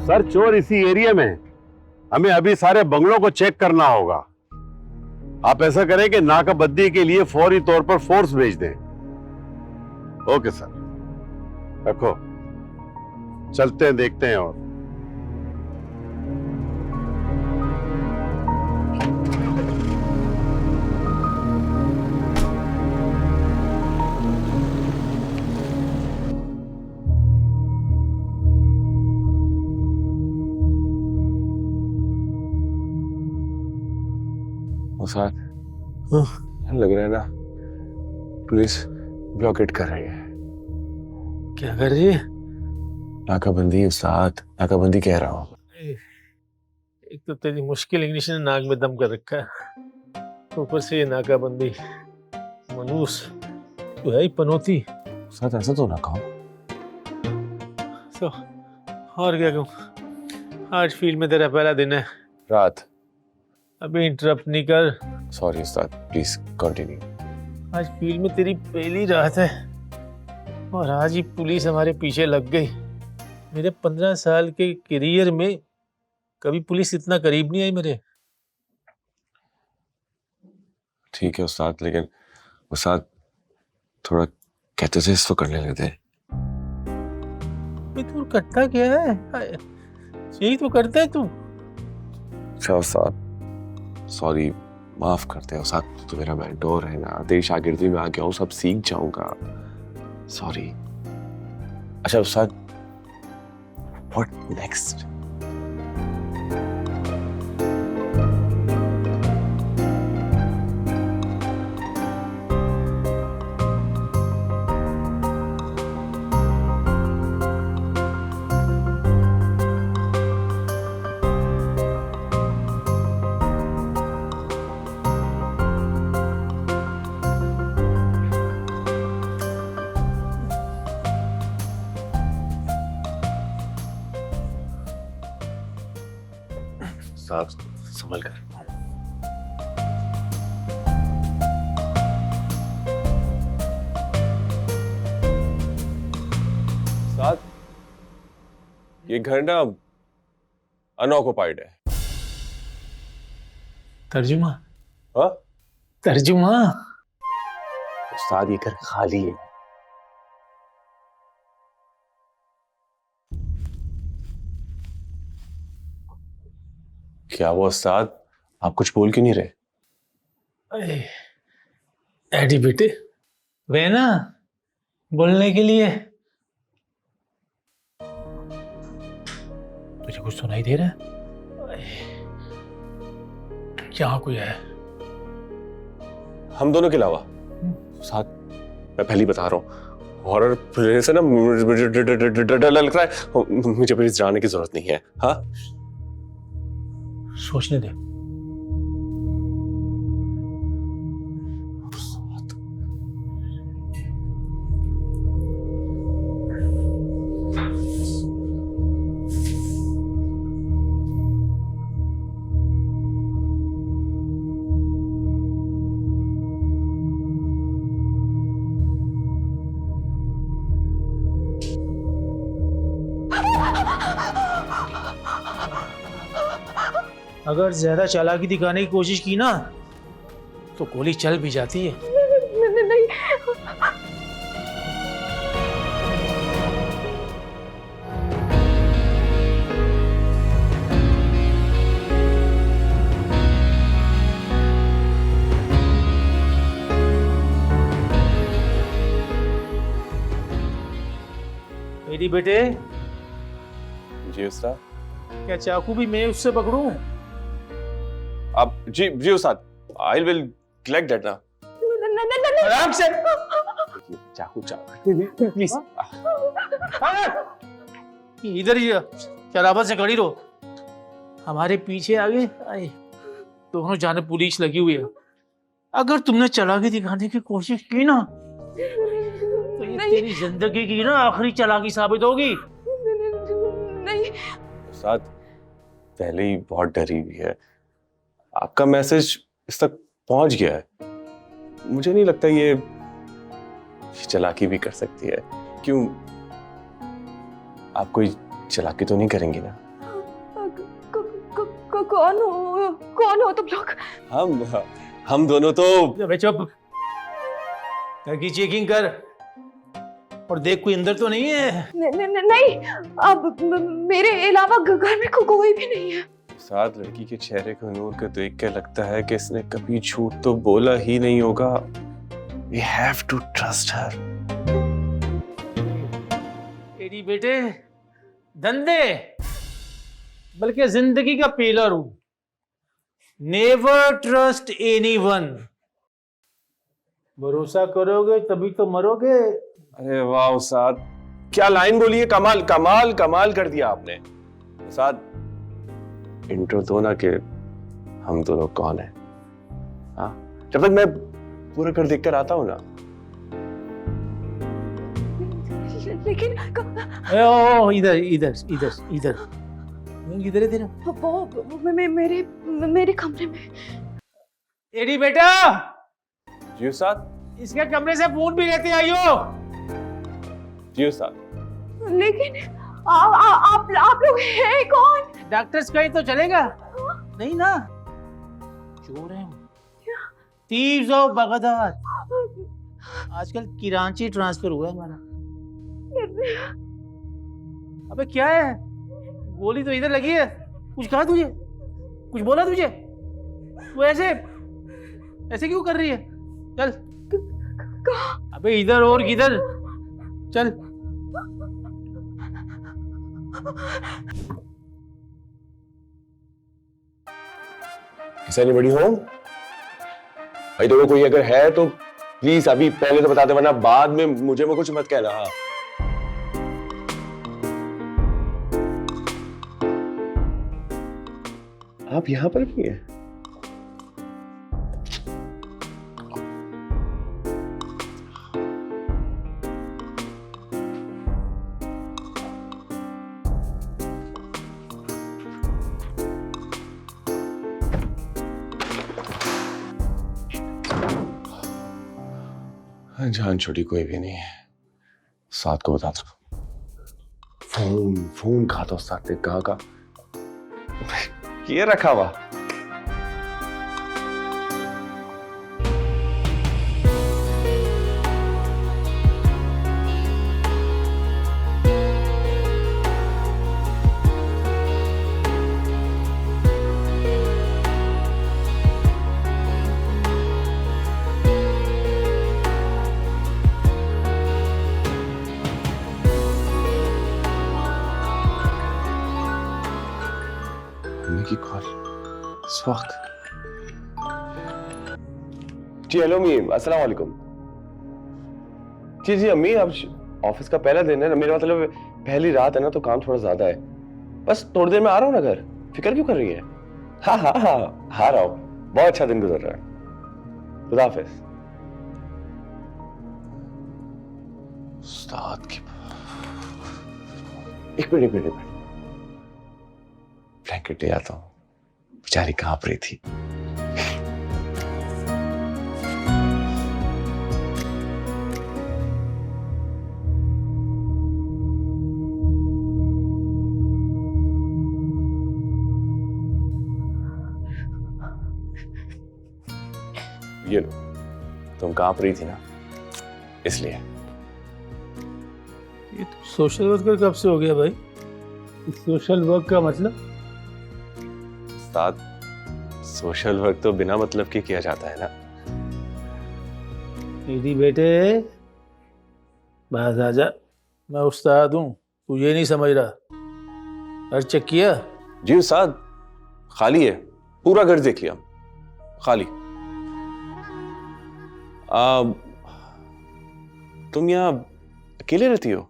Sir चोर इसी area में है। हमें अभी सारे बंगलों को चेक करना होगा। आप ऐसा करें कि नाकाबंदी के लिए फौरी तौर पर फोर्स भेज दें। ओके सर, रखो, चलते हैं, देखते हैं। और साथ लग रहा है ना, पुलिस ब्लॉकेट कर रही है। क्या कर रही है? नाकाबंदी उस्ताद, नाकाबंदी कह रहा हूँ। एक तो तेरी मुश्किल इंग्लिश ने नाक में दम कर रखा है, ऊपर से ये नाकाबंदी। मनूस तू है ही पनौती। उस्ताद ऐसा तो ना कहो। तो और क्या कहूँ, आज फील्ड में तेरा पहला दिन है। रात। अभी इंटरप्ट नहीं कर। Sorry Ustad, please continue. आज फील्ड में तेरी पहली रात है और आज ही पुलिस हमारे पीछे लग गई। मेरे 15 साल के करियर में कभी पुलिस इतना करीब नहीं आई मेरे। ठीक है उस्ताद, लेकिन उस्ताद थोड़ा कहते थे इसको करने लेते। तू करता क्या है? यही तो करता है तू। अच्छा उस्ताद, सॉरी, माफ करते हैं उस्ताद, तो मेरा मेंटोर है ना, तेरी शागिर्दी में आ गया हूँ, सब सीख जाऊंगा। सॉरी। अच्छा उस्ताद, व्हाट नेक्स्ट? साहब संभल कर। साथ ये घर ना अनऑक्युपाइड है। तर्जुमा? हाँ? तर्जुमा? उस्ताद ये घर खाली है। क्या वो उस्ताद, आप कुछ बोल क्यों नहीं रहे? एडी बेटे, वे ना बोलने के लिए। तुझे कुछ सुनाई दे रहा है? यहाँ कोई है? हम दोनों के अलावा। उस्ताद मैं पहले ही बता रहा हूँ, हॉरर फिल्म से ना मुझे डर लग रहा है, मुझे प्लीज जाने की जरूरत नहीं है। हाँ सोचने दे। अगर ज्यादा चालाकी दिखाने की कोशिश की ना तो गोली चल भी जाती है। नहीं। मेरी बेटे, जी उस्ताद। क्या चाकू भी मैं उससे पकड़ूं? आप जी उस्ताद, आई विल कलेक्ट दैट ना। आराम से। चाकू प्लीज। इधर ही शराबत से खड़ी रहो। हमारे पीछे आगे आए, दोनों जाने पुलिस लगी हुई है। अगर तुमने चालाकी दिखाने की कोशिश की ना तो ये तेरी जिंदगी की ना आखिरी चालाकी साबित होगी। नहीं। उस्ताद पहले ही बहुत डरी हुई है, आपका मैसेज इस तक पहुंच गया है। मुझे नहीं लगता ये चालाकी भी कर सकती है। क्यों, आप कोई चालाकी तो नहीं करेंगी ना? कौन हो तुम लोग? हम दोनों तो। अबे चुप। घर की चेकिंग कर और देख कोई अंदर तो नहीं है। नहीं, अब मेरे अलावा घर में कोई भी नहीं है। साथ लड़की के चेहरे को नूर को देख के लगता है कि इसने कभी झूठ तो बोला ही नहीं होगा। We have to trust her. तेरी बेटे धंधे बल्कि जिंदगी का पिलर हूं। Never trust anyone. भरोसा करोगे तभी तो मरोगे। अरे वाह उस्ताद, क्या लाइन बोली है! कमाल कमाल कमाल कर दिया आपने। उस्ताद इंट्रो दो ना कि हम दोनों कौन है। हाँ, जब तक मैं पूरा कर देख कर आता हूँ ना। लेकिन ओ इधर इधर इधर इधर इधर है तेरा। वो मेरे कमरे में। एडी बेटा, जी उस्ताद। इसके कमरे से फोन भी लेते आइयो। जी उस्ताद। लेकिन आप लोग हैं कौन? डॉक्टर्स कहीं तो चलेगा नहीं ना। चोर हैं, थीव्स ऑफ बगदाद। आजकल कराची ट्रांसफर हुआ है हमारा। अबे क्या है, गोली तो इधर लगी है। कुछ कहा तुझे? कुछ बोला तुझे? तू ऐसे ऐसे क्यों कर रही है? चल। अबे इधर और किधर? चल। Is anybody home? भाई देखो, कोई अगर है तो प्लीज अभी पहले तो बता दे, वरना बाद में मुझे कुछ मत कहना। हाँ, आप यहाँ पर भी हैं? जान छोड़ी कोई भी नहीं है। साथ को बता दो। फोन कहा था साथ ने, कहा का ये रखा हुआ। की कॉल इस वक्त। जी हेलो अम्मी, अस्सलाम वालेकुम। जी अम्मी, अब ऑफिस का पहला दिन है ना, मेरा मतलब पहली रात है ना, तो काम थोड़ा ज्यादा है। बस थोड़ी देर में आ रहा हूँ ना घर। फिक्र क्यों कर रही है? हाँ हाँ हाँ आ रहा हूँ। बहुत अच्छा दिन गुजर रहा है। खुदा हाफिज। उस्ताद की एक मिनट ब्लैंकेट ले आता हूँ। बेचारी कांप रही थी। ये लो, तुम कांप रही थी ना, इसलिए। ये तो सोशल वर्कर कब से हो गया भाई? सोशल वर्क का मतलब? उस्ताद, सोशल वर्क तो बिना मतलब के किया जाता है ना। दीदी बेटे बाहर आ जा, मैं उस्ताद हूँ, तू ये नहीं समझ रहा। घर चेक किया? जी उस्ताद, खाली है, पूरा घर देख लिया, खाली। तुम यहाँ अकेले रहती हो?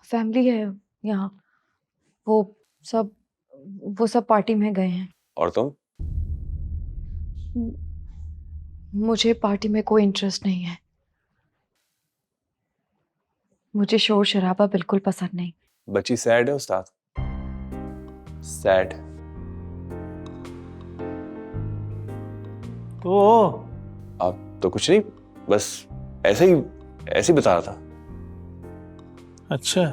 फैमिली है यहाँ, वो सब पार्टी में गए हैं। और तुम? मुझे पार्टी में कोई इंटरेस्ट नहीं है। मुझे शोर शराबा बिल्कुल पसंद नहीं। बच्ची सैड है उस्ताद, सैड। तो आप तो कुछ नहीं, बस ऐसे ही बता रहा था। अच्छा,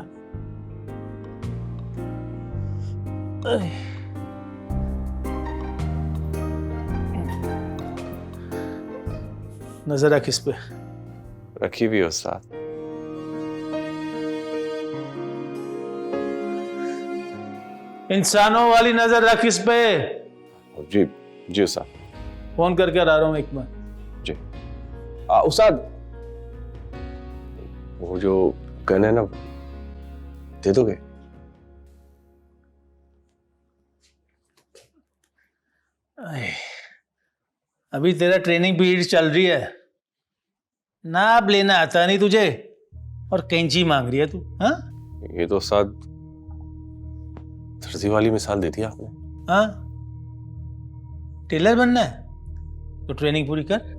नजर रख इस पे। रखी भी है उस्ताद। इंसानों वाली नजर रख इस पे। जी जी उस्ताद। फोन करके आ रहा हूँ एक बार। जी उस्ताद, वो जो गन है ना, दे दोगे? अभी तेरा ट्रेनिंग पीरियड चल रही है, नाप लेना आता नहीं तुझे, और कैंची मांग रही है तू। हाँ ये तो उस्ताद दर्जी वाली मिसाल दी थी आपने। हाँ, टेलर बनना है तो ट्रेनिंग पूरी कर।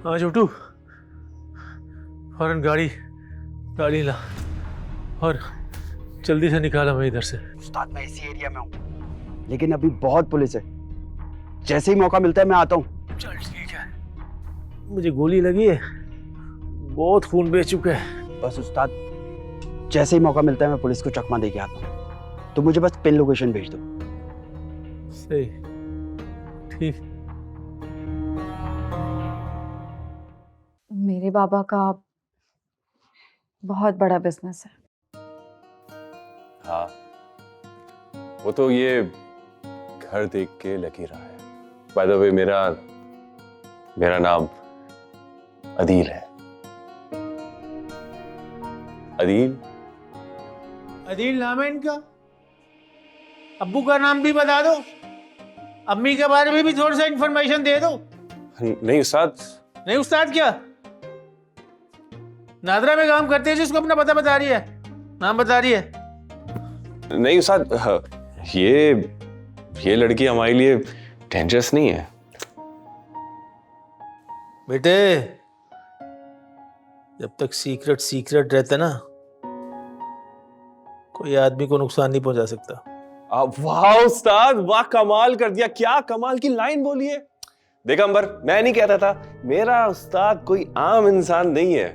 हाँ छोटू, फौरन गाड़ी ला और जल्दी से निकाला मैं इधर से। उस्ताद मैं इसी एरिया में हूँ, लेकिन अभी बहुत पुलिस है। जैसे ही मौका मिलता है मैं आता हूँ। चल ठीक है, मुझे गोली लगी है, बहुत खून बह चुका है। बस उस्ताद, जैसे ही मौका मिलता है मैं पुलिस को चकमा दे के आता हूँ। तो मुझे बस पिन लोकेशन भेज दो। सही, ठीक। मेरे बाबा का बहुत बड़ा बिजनेस है। हाँ, वो तो ये घर देख के लग ही रहा है। बाय द वे मेरा नाम अदील है। अदील नाम है इनका? अब्बू का नाम भी बता दो, अम्मी के बारे में भी थोड़ा सा इंफॉर्मेशन दे दो। नहीं उस्ताद। नहीं उस्ताद क्या? नादरा में काम करते हैं जिसको अपना पता बता रही है, नाम बता रही है। नहीं उस्ताद, ये लड़की हमारे लिए डेंजरस नहीं है। बेटे जब तक सीक्रेट रहता ना, कोई आदमी को नुकसान नहीं पहुंचा सकता। वाह उस्ताद, वाह, कमाल कर दिया। क्या कमाल की लाइन बोली है। देखा अंबर, मैं नहीं कहता था, मेरा उस्ताद कोई आम इंसान नहीं है।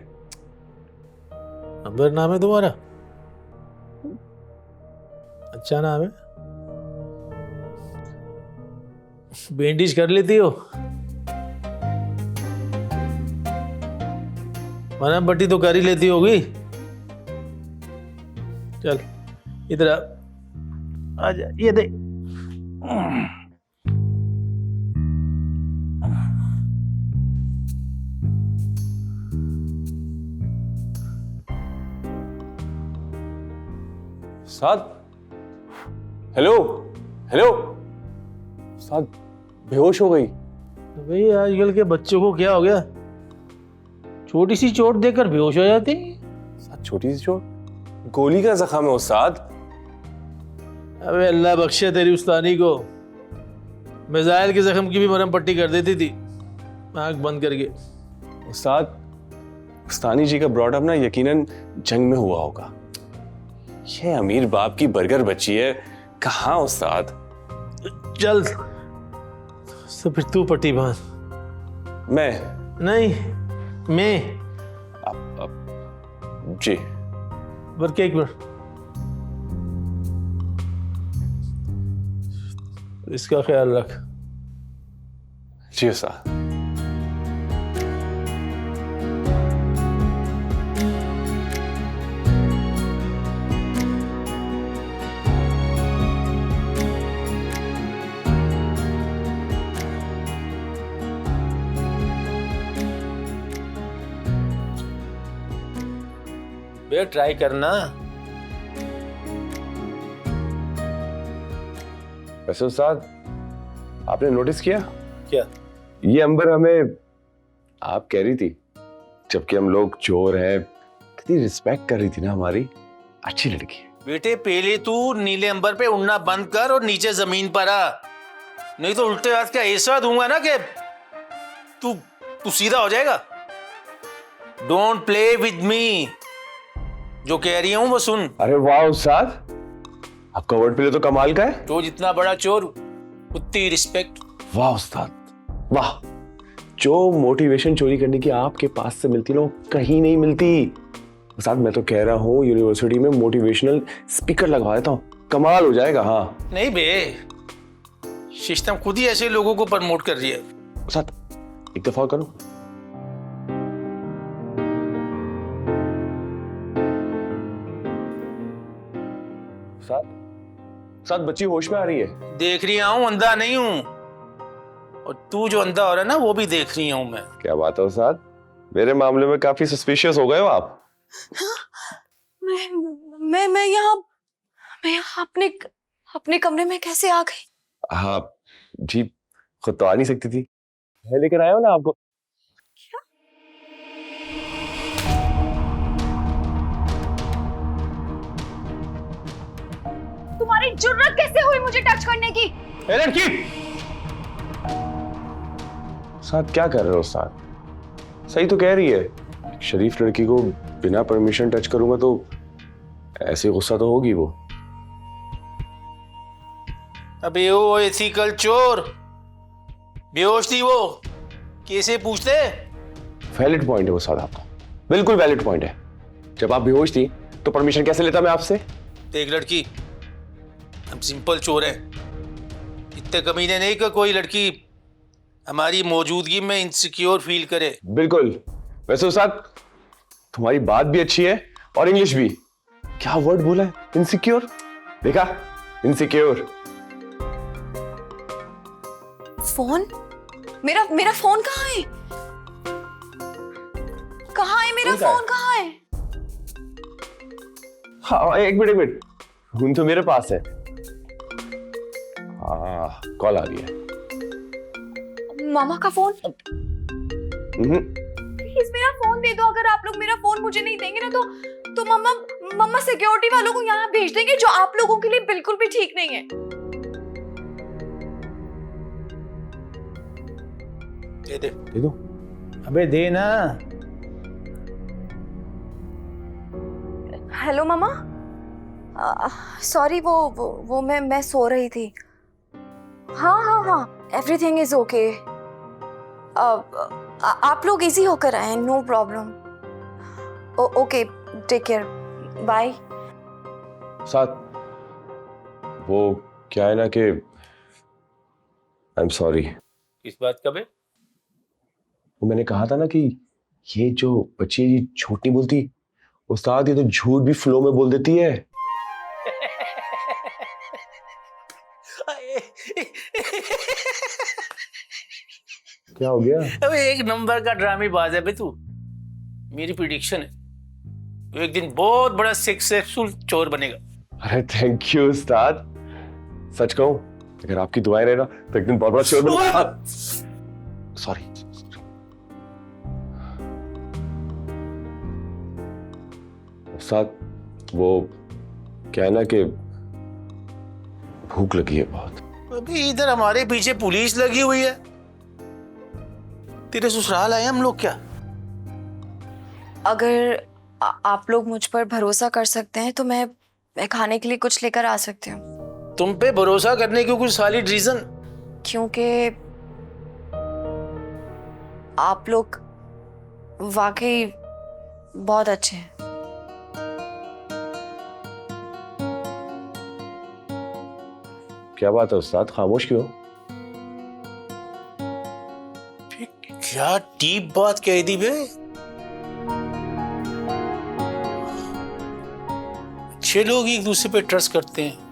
अंबर नाम है तुम्हारा? अच्छा नाम है। बैंडेज कर लेती हो? मरहम पट्टी तो कर ही लेती होगी। चल इधर आ जा, ये दे। उस्ताद, हेलो हेलो। उस्ताद बेहोश हो गई। भाई आजकल के बच्चों को क्या हो गया, छोटी सी चोट देकर बेहोश हो जाती। उस्ताद छोटी सी चोट, गोली का जख्म है उस्ताद। अबे अल्लाह बख्शे तेरी उस्तानी को, मिसाइल के जख्म की भी मरहम पट्टी कर देती थी आंख बंद करके। उस्ताद उस्तानी जी का ब्रॉडअप ना यकीनन जंग में हुआ होगा। ये अमीर बाप की बर्गर बच्ची है, कहाँ उस्ताद? चल तो फिर तू पट्टी बांध। मैं नहीं मैं जी वर्क एक मिनट, इसका ख्याल रख। जी उस्ताद। भैया ट्राई करना। वैसे उस्ताद आपने नोटिस किया क्या? ये अंबर हमें आप कह रही थी, जबकि हम लोग चोर हैं। कितनी रिस्पेक्ट कर रही थी ना हमारी। अच्छी लड़की है। बेटे पहले तू नीले अंबर पे उड़ना बंद कर और नीचे जमीन पर आ, नहीं तो उल्टे हाथ का ऐसा दूंगा ना कि तू सीधा हो जाएगा। डोंट प्ले विद मी, जो कह रही हूं वो सुन। अरे वाह उस्ताद, आपका वर्ड प्ले तो कमाल का है। तो जितना बड़ा चोर उतनी रिस्पेक्ट। वाह उस्ताद वाह। जो मोटिवेशन चोरी करने की आपके पास से मिलती ना, वो कहीं नहीं मिलती। उस्ताद मैं तो कह रहा हूँ यूनिवर्सिटी में मोटिवेशनल स्पीकर लगवा देता हूँ, कमाल हो जाएगा। हाँ नहीं बे, सिस्टम खुद ही ऐसे लोगों को प्रमोट कर रही है। उस्ताद एक दफा करो। उस्ताद बच्ची होश में आ रही है। देख रही हूं, अंधा नहीं हूं, और तू जो अंधा हो रहा है ना वो भी देख रही हूं मैं। क्या बात है उस्ताद, मेरे मामले में काफी सस्पिशियस हो गए हो आप। मैं यहाँ अपने कमरे में कैसे आ गई? हाँ जी, खुद तो आ नहीं सकती थी, मैं लेकर आया हूँ ना आपको। तुम्हारी जुर्रत कैसे हुई मुझे टच करने की? लड़की साथ क्या कर रहे हो उस्ताद? सही तो कह रही है, शरीफ लड़की को बिना परमिशन टच करूंगा तो ऐसे गुस्सा तो होगी वो। अबे ओ एथिकल चोर, बेहोश थी वो, कैसे पूछते? वैलिड पॉइंट है उस्ताद आपका, बिल्कुल वैलिड पॉइंट है। जब आप बेहोश थी तो परमिशन कैसे लेता मैं आपसे? देख लड़की, हम सिंपल चोर हैं, इतने कमीने नहीं कि कोई लड़की हमारी मौजूदगी में इनसिक्योर फील करे। बिल्कुल। वैसे उस्ताद तुम्हारी बात भी अच्छी है और इंग्लिश भी। क्या वर्ड बोला है? इनसिक्योर। देखा, इनसिक्योर। फोन? मेरा फोन कहाँ है? कहाँ है मेरा फोन? कहाँ है? हाँ एक मिनट, फोन तो मेरे पास है। हाँ कॉल आ रही है। मामा का फोन? प्लीज मेरा फोन दे दो। अगर आप लोग मेरा फोन मुझे नहीं देंगे ना तो मम्मा सिक्योरिटी वालों को यहाँ भेज देंगे, जो आप लोगों के लिए बिल्कुल भी ठीक नहीं है। दे दो। अबे दे ना। हेलो मामा, सॉरी वो मैं सो रही थी। हाँ एवरीथिंग इज ओके। आप लोग इजी होकर आए, no problem. Okay take care, bye. साथ वो क्या है ना कि आई एम सॉरी। किस बात का बे? वो मैंने कहा था ना कि ये जो बच्ची है ये झूठ नहीं बोलती। उस्ताद ये तो झूठ भी फ्लो में बोल देती है। क्या हो गया? अबे एक नंबर का ड्रामेबाज है बे तू। मेरी प्रिडिक्शन है, तो एक दिन बहुत बड़ा सक्सेसफुल चोर बनेगा। अरे थैंक यू उस्ताद। सच कहूं, अगर आपकी दुआएं रहे ना तो एक दिन बहुत बड़ा शेर बन। सॉरी। उस्ताद, वो क्या है ना कि भूख लगी है बहुत। अभी इधर हमारे पीछे पुलिस लगी हुई है, तेरे ससुराल आए हम लोग क्या? अगर आप लोग मुझ पर भरोसा कर सकते हैं तो मैं खाने के लिए कुछ लेकर आ सकती हूँ। तुम पे भरोसा करने की कुछ सॉलिड रीजन? क्योंकि आप लोग वाकई बहुत अच्छे हैं। क्या बात है उस्ताद, खामोश क्यों? क्या डीप बात कह दी बे। अच्छे लोग एक दूसरे पे ट्रस्ट करते हैं।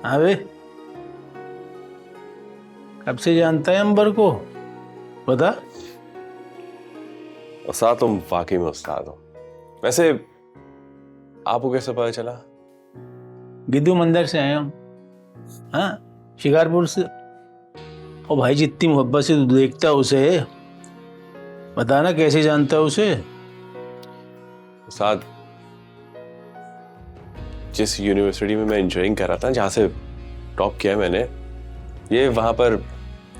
अबे कब से जानता है अंबर को, बता। उस्ताद, तुम वाकई में उस्ताद हो। वैसे आपको कैसे पता चला? गिद्धू मंदिर से आया हूँ। हाँ, शिकारपुर से। ओ भाई, जितनी मोहब्बत से तू देखता उसे, बताना कैसे जानता उसे। उस्ताद, जिस यूनिवर्सिटी में मैं इंजीनियरिंग कर रहा था, जहां से टॉप किया मैंने, ये वहां पर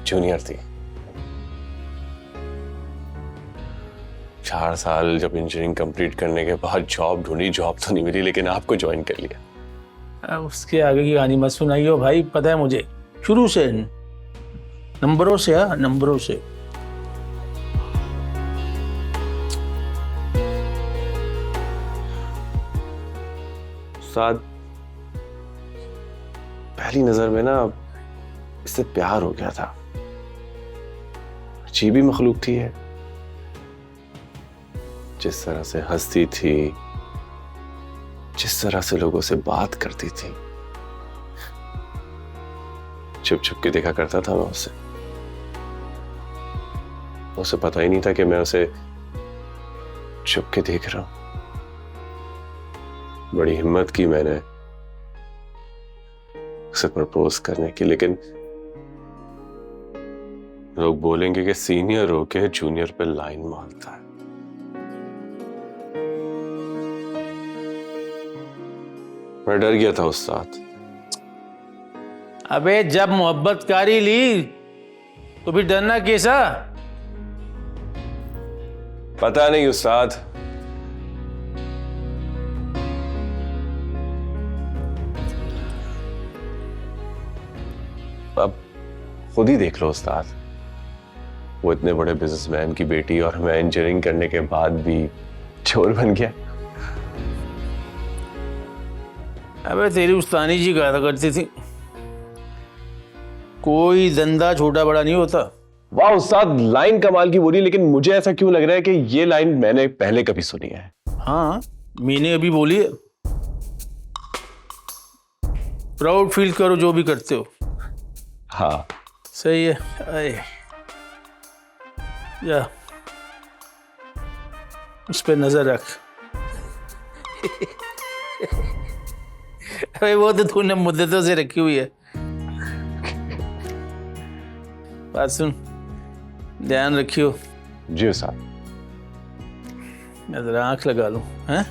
जूनियर थी। 4 साल जब इंजीनियरिंग कंप्लीट करने के बाद जॉब ढूंढी, जॉब तो नहीं मिली, लेकिन आपको ज्वाइन कर लिया। उसके आगे की कहानी मत सुनाइयो भाई, पता है मुझे शुरू से नंबरों से। हाँ, नंबरों से। उस्ताद, पहली नजर में ना इससे प्यार हो गया था। अजीब ही मखलूक थी है, जिस तरह से हंसती थी, जिस तरह से लोगों से बात करती थी। छुप छुप के देखा करता था मैं उससे। उसे पता ही नहीं था कि मैं उसे छुप के देख रहा हूं। बड़ी हिम्मत की मैंने उसे प्रपोज करने की, लेकिन लोग बोलेंगे कि सीनियर होके जूनियर पे लाइन मारता है। मैं डर गया था उस्ताद। अबे जब मोहब्बत कारी ली तो फिर डरना कैसा? पता नहीं उस्ताद, अब खुद ही देख लो उस्ताद। वो इतने बड़े बिजनेसमैन की बेटी और मैं इंजीनियरिंग करने के बाद भी चोर बन गया। अबे तेरी उस्तानी जी कहा करती थी, कोई धंधा छोटा बड़ा नहीं होता। वाह उस्ताद, लाइन कमाल की बोली, लेकिन मुझे ऐसा क्यों लग रहा है कि ये लाइन मैंने पहले कभी सुनी है। हाँ, मैंने अभी बोली है। प्राउड फील करो जो भी करते हो। हाँ सही है। आए जा, उस पे नजर रख। अरे वो तो तूने मुद्दतों से रखी हुई है। बात सुन, ध्यान रखियो। जी उस्ताद। मैं जरा आंख लगा लूं, हैं?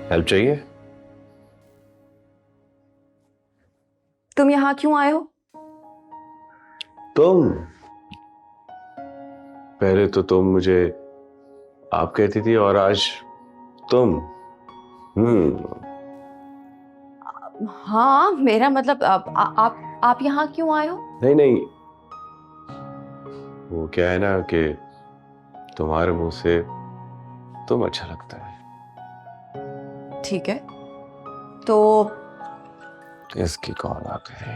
हेल्प चाहिए? तुम यहाँ क्यों आए हो? तुम पहले तो तुम मुझे आप कहती थी और आज तुम। हाँ, मेरा मतलब आप यहाँ क्यों आए हो? नहीं नहीं, वो क्या है ना कि तुम्हारे मुंह से तुम अच्छा लगता है। ठीक है, तो इसकी कॉल आ गई।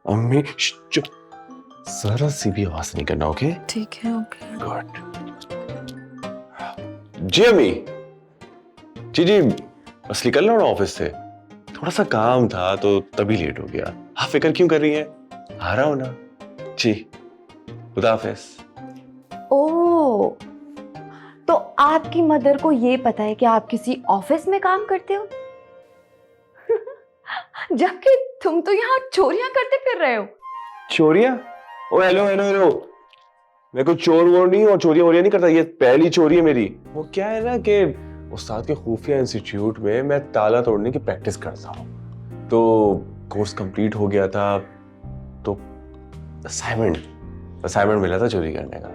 अम्मी चुप, जरा सी भी आवाज नहीं करना। ओके ठीक है, ओके। गुड। जी अम्मी। जी जी, बस निकल रहा हूँ ऑफिस से, थोड़ा सा काम था तो तभी लेट हो गया। आप फिक्र क्यों कर रही हैं, आ रहा हूँ ना। जी, खुदा हाफिज। ओह, तो आपकी मदर को ये पता है कि आप किसी ऑफिस में काम करते हो? जबकि तुम तो यहाँ चोरियां करते फिर रहे हो। चोरियां? ओ हेलो हेलो हेलो, मैं कोई चोर वोर नहीं और चोरियां वोरियां नहीं करता, ये पहली चोरी है मेरी। वो क्या है ना कि उस्ताद के खुफिया इंस्टीट्यूट में मैं ताला तोड़ने की प्रैक्टिस करता हूँ, तो कोर्स कंप्लीट हो गया था तो असाइनमेंट मिला था चोरी करने का।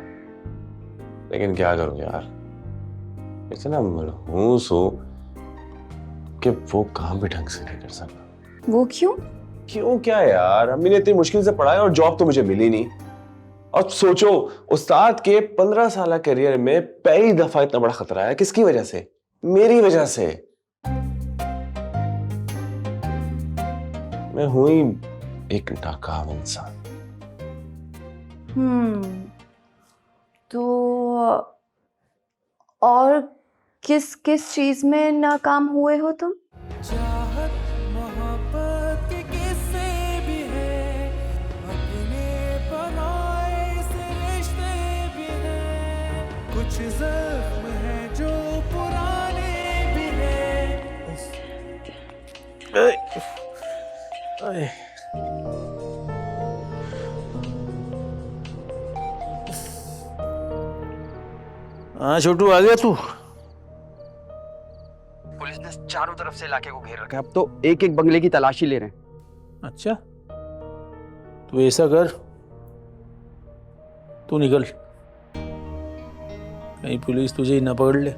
लेकिन क्या करूं यार, इतना मनहूस हूं कि वो काम भी ढंग से नहीं कर सकता। वो क्यों? क्यों क्या यार, अम्मी ने इतनी मुश्किल से पढ़ाया और जॉब तो मुझे मिली नहीं। और सोचो, उस्ताद के 15 साल करियर में पहली दफा इतना बड़ा खतरा आया। किसकी वजह से? मेरी वजह से। मैं हूं ही एक नाकाम इंसान। तो और किस किस चीज में नाकाम हुए हो तुम? चाहत मोहब्बत के किस्से भी है, अपने बनाए से रिश्ते भी हैं, कुछ जख्म है जो पुराने भी हैं। अरे, हाँ छोटू, आ गया तू? पुलिस ने चारों तरफ से इलाके को घेर रखा है, अब तो एक एक बंगले की तलाशी ले रहे हैं। अच्छा, तू ऐसा कर, तू निकल, कहीं पुलिस तुझे ही ना पकड़ ले।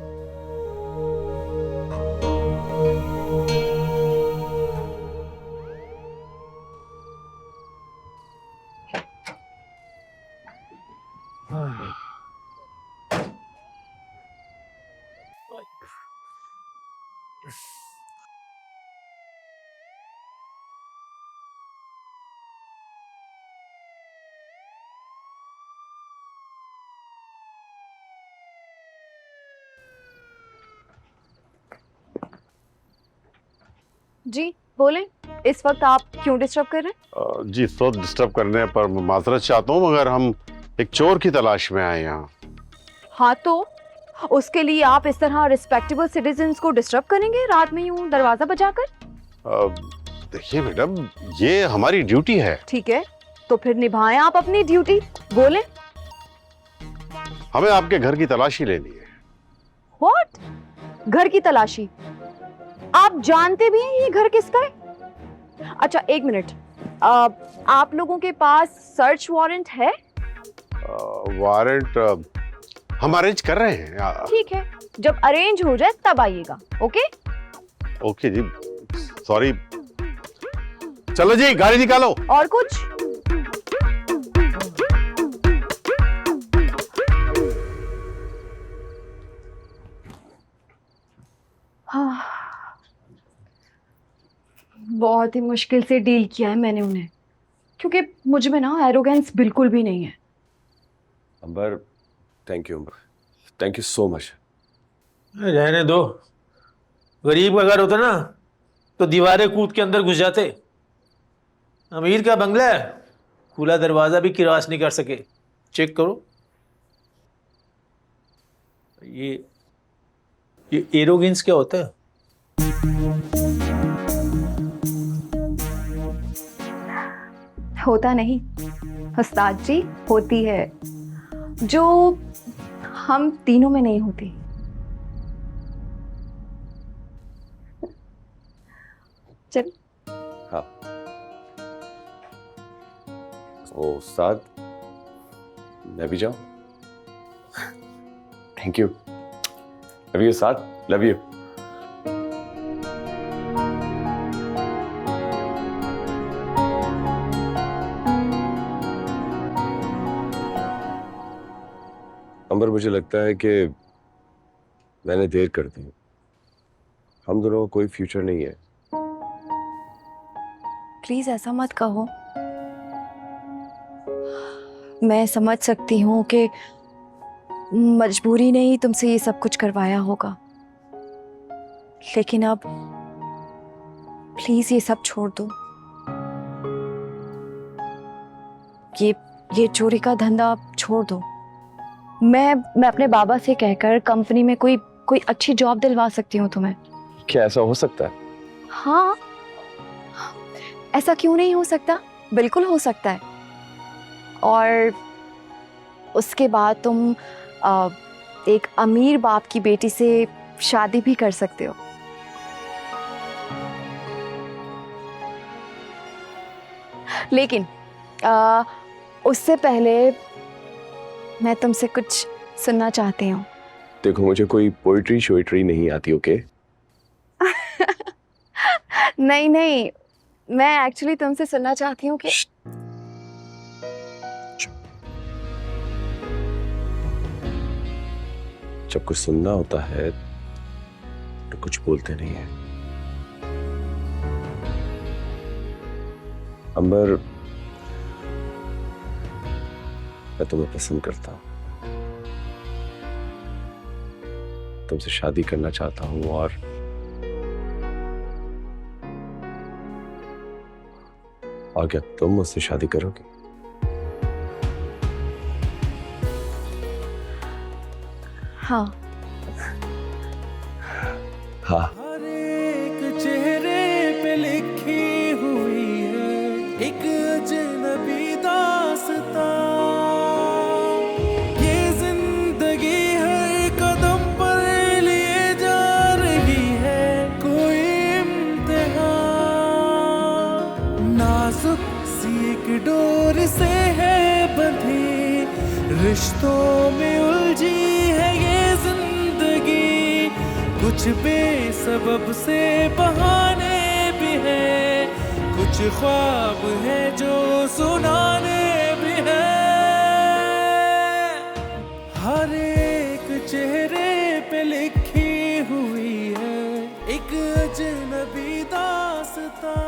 जी बोलें, इस वक्त आप क्यों डिस्टर्ब कर रहे हैं? जी, तो डिस्टर्ब करने पर माजरत चाहता हूँ, मगर हम एक चोर की तलाश में आए यहाँ। हाँ, तो उसके लिए आप इस तरह रिस्पेक्टेबल सिटीजन्स को डिस्टर्ब करेंगे रात में यूं दरवाजा बजाकर? देखिए मैडम, ये हमारी ड्यूटी है। ठीक है, तो फिर निभाएं आप अपनी ड्यूटी। बोले। हमें आपके घर की तलाशी लेनी है। व्हाट? घर की तलाशी? आप जानते भी हैं ये घर किसका है? अच्छा, एक मिनट, आप लोगों के पास सर्च वारंट है? वारंट हम अरेंज कर रहे हैं। ठीक है, जब अरेंज हो जाए तब आइएगा। ओके? ओके जी, सॉरी। चलो जी, गाड़ी निकालो। और कुछ? हाँ, बहुत ही मुश्किल से डील किया है मैंने उन्हें। क्योंकि मुझ में ना एरोगेंस बिल्कुल भी नहीं है। Ambar, thank you Ambar, thank you so much. रहने दो, गरीब का घर होता ना तो दीवारें कूद के अंदर घुस जाते। अमीर का बंगला है, खुला दरवाजा भी क्रॉस नहीं कर सके। चेक करो। ये एरोगेंस क्या होता है? होता नहीं उस्ताद जी, होती है, जो हम तीनों में नहीं होती। चल। हाँ, ओ उस्ताद, मैं भी जाऊं? Thank you, love you Ustad, love you. अंबर, मुझे लगता है कि मैंने देर कर दी। हम दोनों का कोई फ्यूचर नहीं है। प्लीज ऐसा मत कहो। मैं समझ सकती हूँ कि मजबूरी ने ही तुमसे ये सब कुछ करवाया होगा, लेकिन अब प्लीज ये सब छोड़ दो। ये चोरी का धंधा छोड़ दो। मैं अपने बाबा से कहकर कंपनी में कोई अच्छी जॉब दिलवा सकती हूँ तुम्हें। क्या ऐसा हो सकता है? हाँ, ऐसा क्यों नहीं हो सकता? बिल्कुल हो सकता है। और उसके बाद तुम एक अमीर बाप की बेटी से शादी भी कर सकते हो। लेकिन उससे पहले मैं तुमसे कुछ सुनना चाहती हूँ। देखो, मुझे कोई पोइट्री शोइट्री नहीं आती, ओके? नहीं, मैं एक्चुअली तुमसे सुनना चाहती हूँ कि जब कुछ सुनना होता है तो कुछ बोलते नहीं है। अंबर, मैं तुम्हें पसंद करता हूं, तुमसे शादी करना चाहता हूं, और क्या तुम मुझसे शादी करोगी? हाँ। हाँ। हर एक चेहरे पे लिखी हुई है एक अजनबी दास्तां। ये जिंदगी हर कदम पर लिए जा रही है कोई इम्तिहान। नाजुक सी एक डोर से है बंधी, रिश्तों में उलझी है ये जिंदगी। कुछ बेसबब से बहाने भी हैं, कुछ ख्वाब है जो सुनाने भी हैं। हर एक चेहरे पे लिखी हुई है एक अजनबी दास्तां।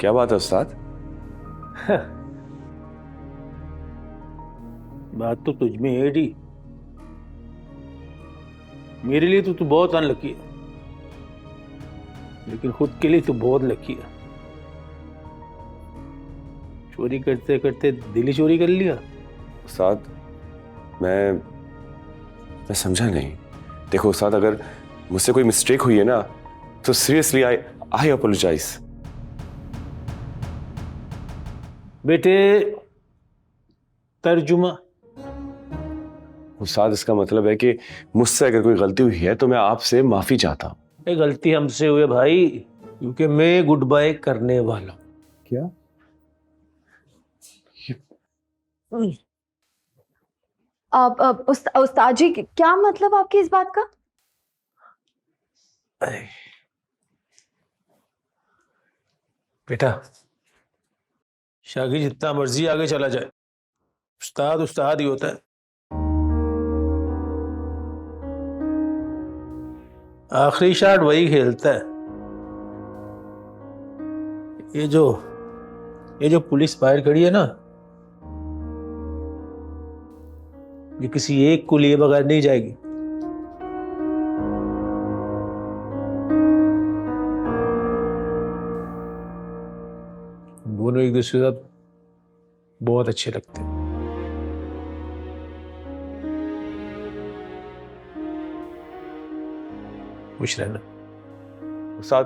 क्या बात है उस्ताद? बात तो तुझ में है डी। मेरे लिए तो तू बहुत अनलकी है, लेकिन खुद के लिए तू बहुत लकी है। चोरी करते करते दिल ही चोरी कर लिया। उस्ताद, मैं समझा नहीं। देखो उस्ताद, अगर मुझसे कोई मिस्टेक हुई है ना तो सीरियसली आई अपोलोजाइज। बेटे, तर्जुमा। उस्ताद, इसका मतलब है कि मुझसे अगर कोई गलती हुई है तो मैं आपसे माफी चाहता हूं। ये गलती हमसे हुई है भाई, क्योंकि मैं गुड बाय करने वाला हूं। क्या? उस्ताद जी, क्या मतलब आपकी इस बात का? बेटा, शागिर जितना मर्जी आगे चला जाए, उस्ताद उस्ताद ही होता है। आखिरी शॉट वही खेलता है। ये जो पुलिस बाहर खड़ी है ना, ये किसी एक को लिए बगैर नहीं जाएगी। दोनों एक दूसरे के साथ बहुत अच्छे लगते हैं। खुश रहना। साथ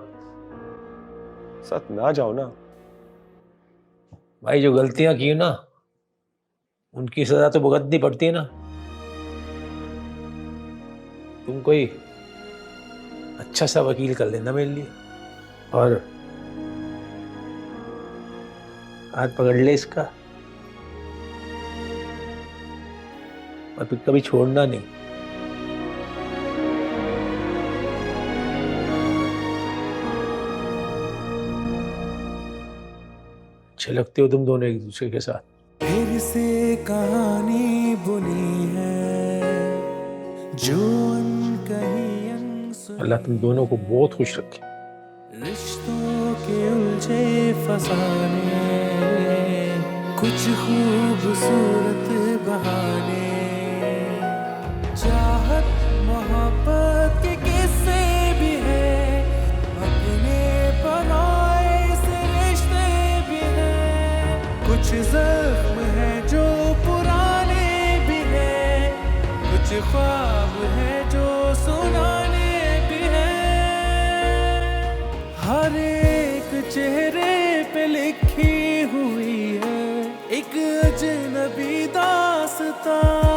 साथ ना जाओ ना। भाई जो गलतियां की ना, उनकी सजा तो भुगतनी पड़ती है ना। तुम कोई अच्छा सा वकील कर लेना मेरे लिए, और हाथ पकड़ ले इसका, और फिर कभी छोड़ना नहीं। अच्छे लगते हो तुम दोनों एक दूसरे के साथ। फिर से कहानी बुनी है जो अनकही अनसुनी, अल्लाह तुम दोनों को बहुत खुश रखे। रिश्तों के उलझे फसाने, कुछ खूबसूरत बहाने, चाहत मोहब्बत के किस्से भी है, अपने पराए से रिश्ते भी हैं, कुछ जख्म है जो पुराने भी हैं, कुछ ख्वाब है जो सुनाने भी हैं। हर एक चेहरे पे लिखी हुई है एक अजनबी दास्तां।